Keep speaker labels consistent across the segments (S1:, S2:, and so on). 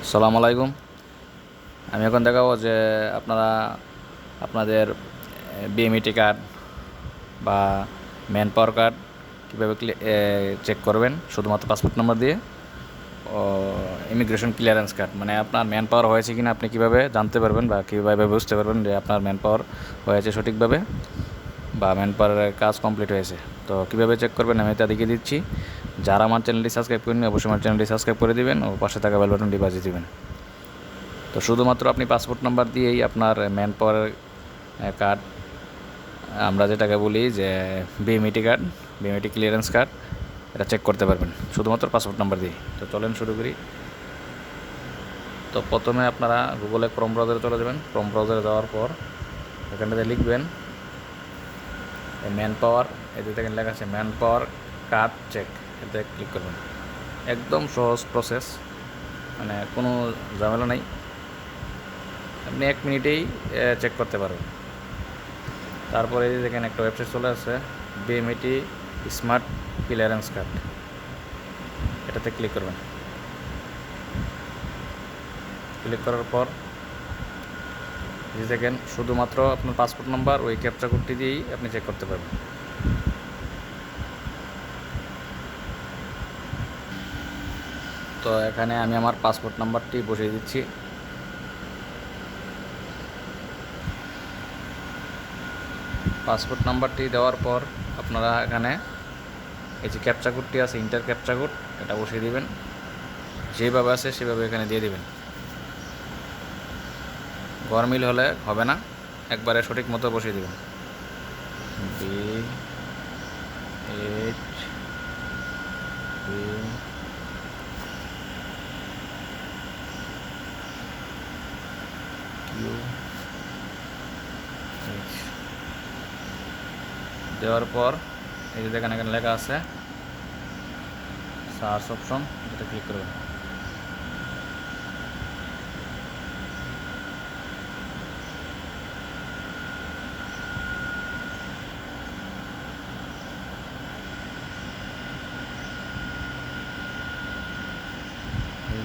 S1: আসসালামু আলাইকুম। আমি এখন দেখাবো যে আপনারা আপনাদের বিএমইটি কার্ড বা ম্যান পাওয়ার কার্ড কীভাবে চেক করবেন শুধুমাত্র পাসপোর্ট নম্বর দিয়ে। ও ইমিগ্রেশন ক্লিয়ারেন্স কার্ড মানে আপনার ম্যান পাওয়ার হয়েছে কিনা আপনি কীভাবে জানতে পারবেন বা কীভাবে বুঝতে পারবেন যে আপনার ম্যান পাওয়ার হয়েছে সঠিকভাবে বা ম্যান পাওয়ারের কাজ কমপ্লিট হয়েছে। তো কীভাবে চেক করবেন আমি তা দেখিয়ে দিচ্ছি। যারা আমার চ্যানেলটি সাবস্ক্রাইব করেননি অবশ্যই আমার চ্যানেলটি সাবস্ক্রাইব করে দিবেন ও পাশে থাকা বেল বাটনটি বাজিয়ে দিবেন। তো শুধুমাত্র আপনি পাসপোর্ট নাম্বার দিয়েই আপনার ম্যান পাওয়ার কার্ড, আমরা যেটাকে বলি যে BMET card, BMET clearance card, এটা চেক করতে পারবেন শুধুমাত্র পাসপোর্ট নাম্বার দিয়ে। তো চলেন শুরু করি। তো প্রথমে আপনারা গুগলে ক্রোম ব্রাউজারে চলে যাবেন। ক্রোম ব্রাউজারে যাওয়ার পর এখানটাতে লিখবেন ম্যান পাওয়ার, এতে দেখেন লেখা আছে ম্যান পাওয়ার কার্ড চেক, এতে ক্লিক করবেন। একদম সহজ প্রসেস, মানে কোনো ঝামেলা নাই, আপনি 1 মিনিটেই চেক করতে পারবেন। তারপরে এই দেখেন একটা ওয়েবসাইট চলে আসছে বিএমইটি স্মার্ট ক্লিয়ারেন্স কার্ড, এটাতে ক্লিক করবেন। ক্লিক করার পর এই দেখেন শুধুমাত্র আপনার পাসপোর্ট নাম্বার ওই ক্যাপচা কোডটি দিয়েই আপনি চেক করতে পারবেন। তো এখানে আমি আমার পাসপোর্ট নাম্বারটি বসিয়ে দিচ্ছি। পাসপোর্ট নাম্বারটি দেওয়ার পর আপনারা এখানে এই যে ক্যাপচা কোডটি আছে, ইন্টার ক্যাপচা কোড, এটা বসিয়ে দিবেন। যেভাবে আছে সেভাবে এখানে দিয়ে দিবেন। গরমিল হলে হবে না, একবারে সঠিক মতো বসিয়ে দেবেন। দেওয়ার পর এই যে দেখেন এখানে লেখা আছে সার্চ অপশন, এটা ক্লিক করবেন।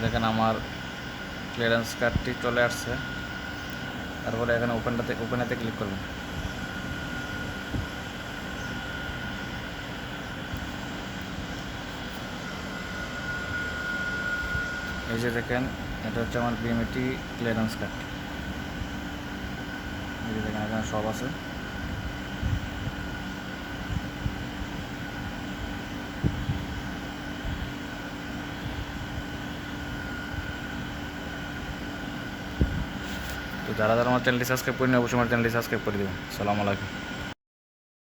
S1: দেখেন আমার ক্লিয়ারেন্স কার্ডটি চলে আসছে। তারপরে এখানে ওপেনেতে ক্লিক করবেন। এই যে দেখেন এটা হচ্ছে আমার বিএমইটি ক্লিয়ারেন্স কার্ড। এই যে দেখেন এখানে সব আছে। তো যারা যারা আমার চ্যানেলটি সাবস্ক্রাইব করেনি অবশ্যই আমার চ্যানেলটি সাবস্ক্রাইব করে দেবেন। আসসালামু আলাইকুম।